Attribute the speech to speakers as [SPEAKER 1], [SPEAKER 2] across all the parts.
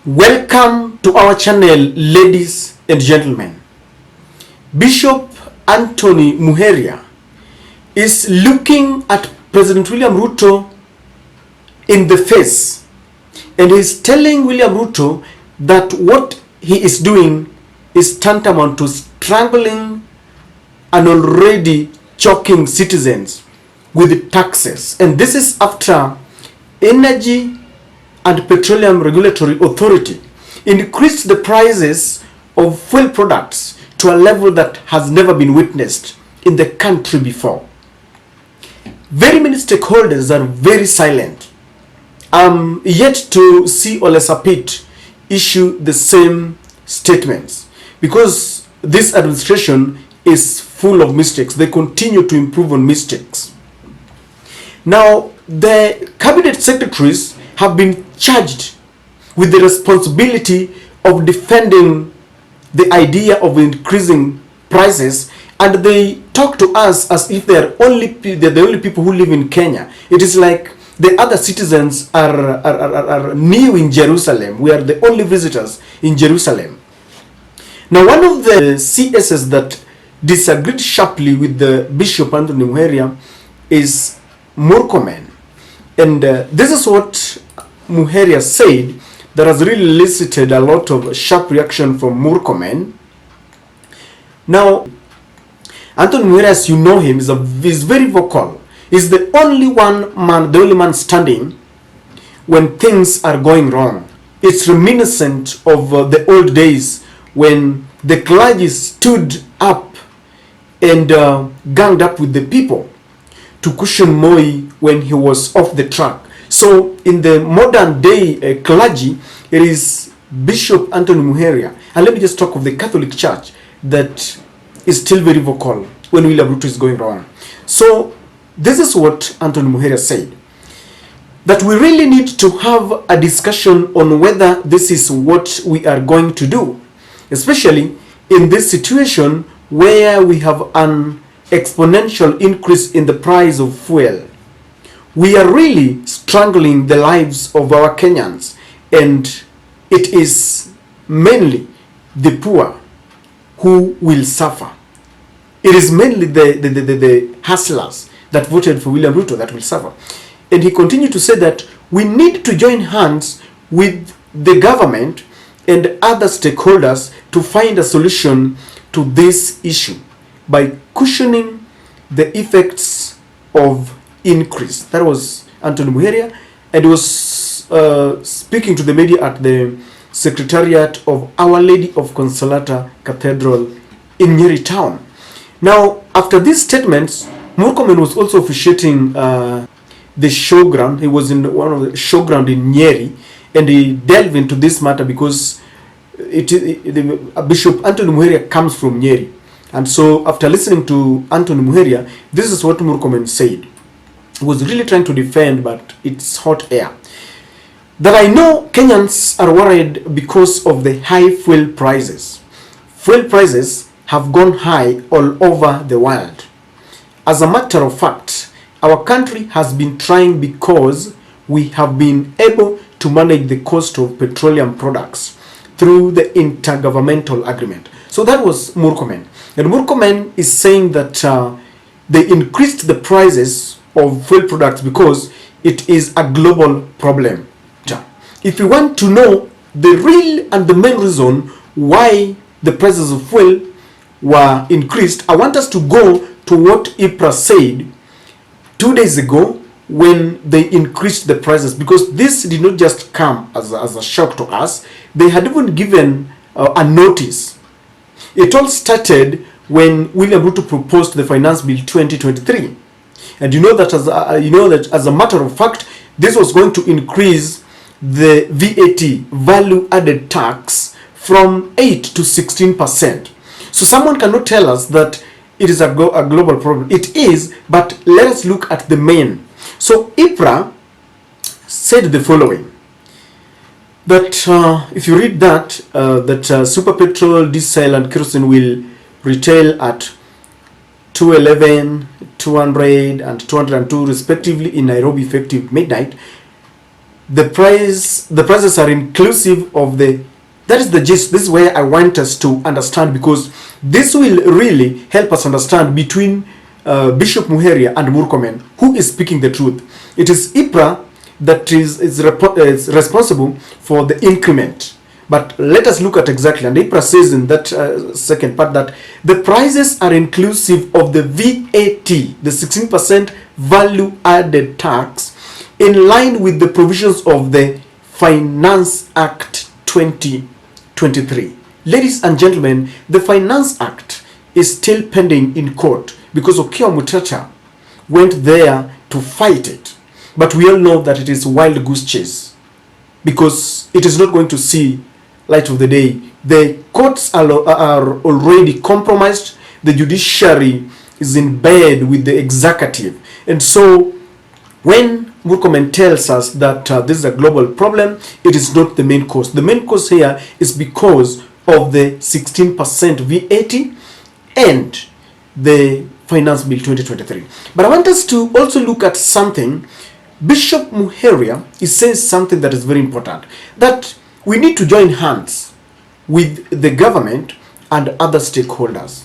[SPEAKER 1] Welcome to our channel, ladies and gentlemen. Bishop Anthony Muheria is looking at President William Ruto in the face, and he's telling William Ruto that what he is doing is tantamount to strangling an already choking citizens with taxes. And this is after Energy and Petroleum Regulatory Authority increased the prices of fuel products to a level that has never been witnessed in the country before. Very many stakeholders are very silent. I'm yet to see Ole Sapit issue the same statements because this administration is full of mistakes. They continue to improve on mistakes. Now, the cabinet secretaries have been charged with the responsibility of defending the idea of increasing prices, and they talk to us as if they're the only people who live in Kenya. It is like the other citizens are new in Jerusalem. We are the only visitors in Jerusalem. Now, one of the CSs that disagreed sharply with the Bishop Anthony Muheria is Murkomen. And this is what Muheria said that has really elicited a lot of sharp reaction from Murkomen. Now, Anthony Muheria, as you know him, is very vocal. He's the only man standing when things are going wrong. It's reminiscent of the old days when the clergy stood up and ganged up with the people to cushion Moi when he was off the track. So in the modern day clergy, it is Bishop Anthony Muheria. And let me just talk of the Catholic Church that is still very vocal when William Ruto is going wrong. So this is what Anthony Muheria said, that we really need to have a discussion on whether this is what we are going to do, especially in this situation where we have an exponential increase in the price of fuel. We are really strangling the lives of our Kenyans, and it is mainly the poor who will suffer. It is mainly the hustlers that voted for William Ruto that will suffer. And he continued to say that we need to join hands with the government and other stakeholders to find a solution to this issue by cushioning the effects of increase. That was Anthony Muheria, and he was speaking to the media at the Secretariat of Our Lady of Consolata Cathedral in Nyeri town. Now, after these statements, Murkomen was also officiating the showground. He was in one of the showground in Nyeri, and he delved into this matter because Bishop Anthony Muheria comes from Nyeri. And so after listening to Anthony Muheria, this is what Murkomen said. He was really trying to defend, but it's hot air. That I know Kenyans are worried because of the high fuel prices. Fuel prices have gone high all over the world. As a matter of fact, our country has been trying because we have been able to manage the cost of petroleum products through the intergovernmental agreement. So that was Murkomen. And Murkomen is saying that they increased the prices of fuel products because it is a global problem. If you want to know the real and the main reason why the prices of fuel were increased, I want us to go to what EPRA said 2 days ago when they increased the prices, because this did not just come as a shock to us. They had even given a notice. It all started when William Ruto proposed the Finance Bill 2023, and you know that as a matter of fact, this was going to increase the VAT, value added tax, from 8 to 16%. So someone cannot tell us that it is a global problem. It is, but let us look at the main. So EPRA said the following, that if you read that, super petrol, diesel and kerosene will retail at 211, 200 and 202 respectively in Nairobi effective midnight. the prices are inclusive of the, that is the gist. This is where I want us to understand, because this will really help us understand between Bishop Muheria and Murkomen, who is speaking the truth. It is EPRA that is responsible for the increment. But let us look at exactly, and EPRA says in that second part that the prices are inclusive of the VAT, the 16% value added tax, in line with the provisions of the Finance Act 2023. Ladies and gentlemen, the Finance Act is still pending in court because Okiya Mutata went there to fight it. But we all know that it is wild goose chase, because it is not going to see light of the day. The courts are already compromised. The judiciary is in bed with the executive. And so when Murkomen tells us that this is a global problem, it is not the main cause. The main cause here is because of the 16% VAT and the Finance Bill 2023. But I want us to also look at something. Bishop Muheria is saying something that is very important, that we need to join hands with the government and other stakeholders.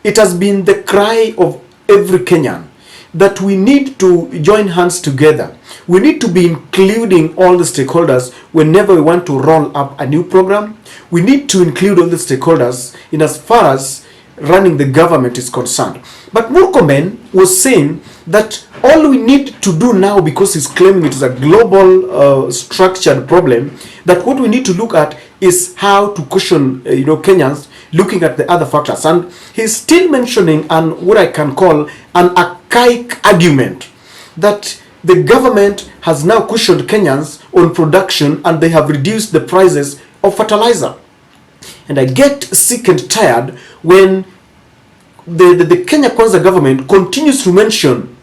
[SPEAKER 1] It has been the cry of every Kenyan that we need to join hands together. We need to be including all the stakeholders whenever we want to roll up a new program. We need to include all the stakeholders in as far as running the government is concerned. But Murkomen was saying that all we need to do now, because he's claiming it is a global structured problem, that what we need to look at is how to cushion Kenyans, looking at the other factors. And he's still mentioning what I can call an archaic argument, that the government has now cushioned Kenyans on production and they have reduced the prices of fertilizer. And I get sick and tired when the Kenya Kwanza government continues to mention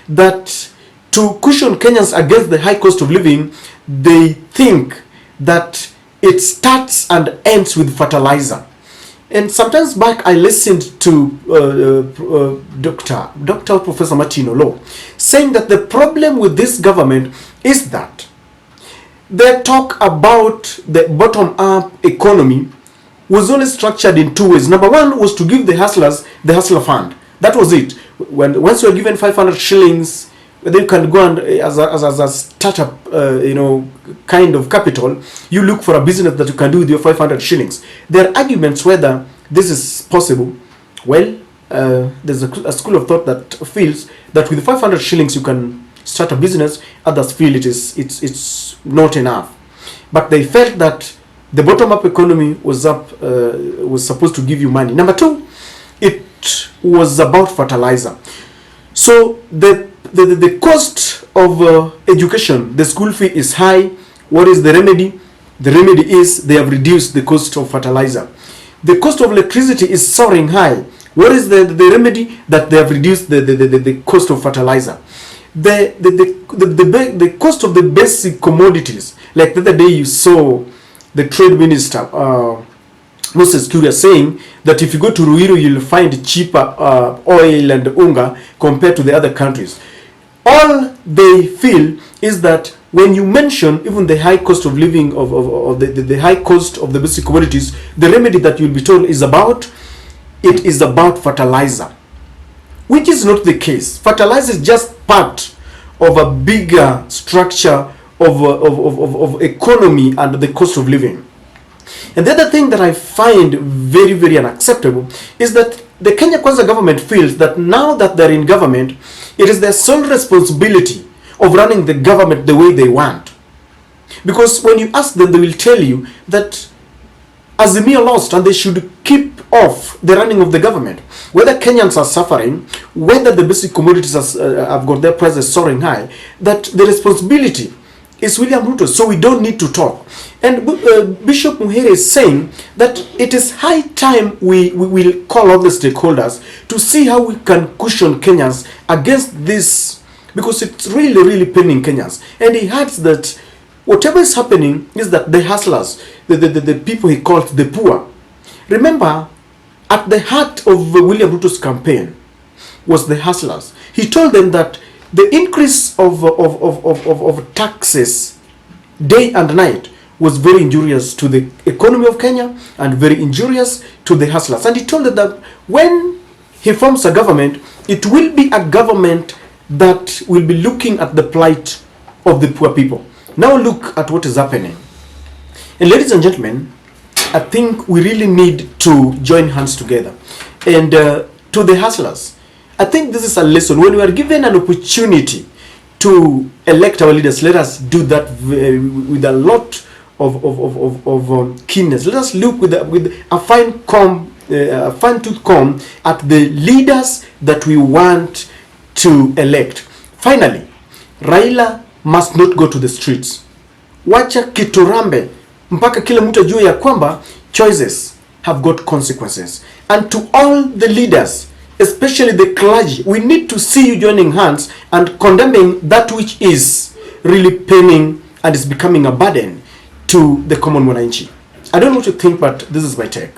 [SPEAKER 1] that to cushion Kenyans against the high cost of living, they think that it starts and ends with fertilizer. And sometimes back I listened to Dr. Professor Martin Olo saying that the problem with this government is that they talk about the bottom-up economy was only structured in two ways. Number one was to give the hustlers the hustler fund. That was it. Once you are given 500 shillings, then you can go and as a startup, kind of capital, you look for a business that you can do with your 500 shillings. There are arguments whether this is possible. Well, there's a school of thought that feels that with 500 shillings you can start a business. Others feel it's not enough. But they felt that the bottom-up economy was supposed to give you money. Number two, it was about fertilizer. So the cost of education, the school fee is high. What is the remedy? The remedy is they have reduced the cost of fertilizer. The cost of electricity is soaring high. What is the remedy? That they have reduced the cost of fertilizer. The cost of the basic commodities, like the other day you saw the trade minister Moses Kuria saying that if you go to Ruiru you'll find cheaper oil and unga compared to the other countries. All they feel is that when you mention even the high cost of living of the high cost of the basic commodities, the remedy that you'll be told is about fertilizer, which is not the case. Fertilizer is just part of a bigger structure of economy and the cost of living. And the other thing that I find very, very unacceptable is that the Kenya Kwanza government feels that now that they're in government, it is their sole responsibility of running the government the way they want. Because when you ask them, they will tell you that Azimio lost and they should keep off the running of the government. Whether Kenyans are suffering, whether the basic commodities have got their prices soaring high, that the responsibility is William Ruto, so we don't need to talk. And Bishop Muheria is saying that it is high time we will call all the stakeholders to see how we can cushion Kenyans against this, because it's really, really paining Kenyans. And he adds that whatever is happening is that the hustlers, the people he called the poor. Remember, at the heart of William Ruto's campaign was the hustlers. He told them that the increase of taxes day and night was very injurious to the economy of Kenya and very injurious to the hustlers. And he told them that when he forms a government, it will be a government that will be looking at the plight of the poor people. Now look at what is happening. And ladies and gentlemen, I think we really need to join hands together. And to the hustlers, I think this is a lesson. When we are given an opportunity to elect our leaders, let us do that with a lot of keenness. Let us look with a fine tooth comb at the leaders that we want to elect. Finally, Raila must not go to the streets. Wacha kiturambe mpaka kila mtu ajue ya kwamba choices have got consequences. And to all the leaders, especially the clergy, we need to see you joining hands and condemning that which is really paining and is becoming a burden to the common mwananchi. I don't know what you think, but this is my take.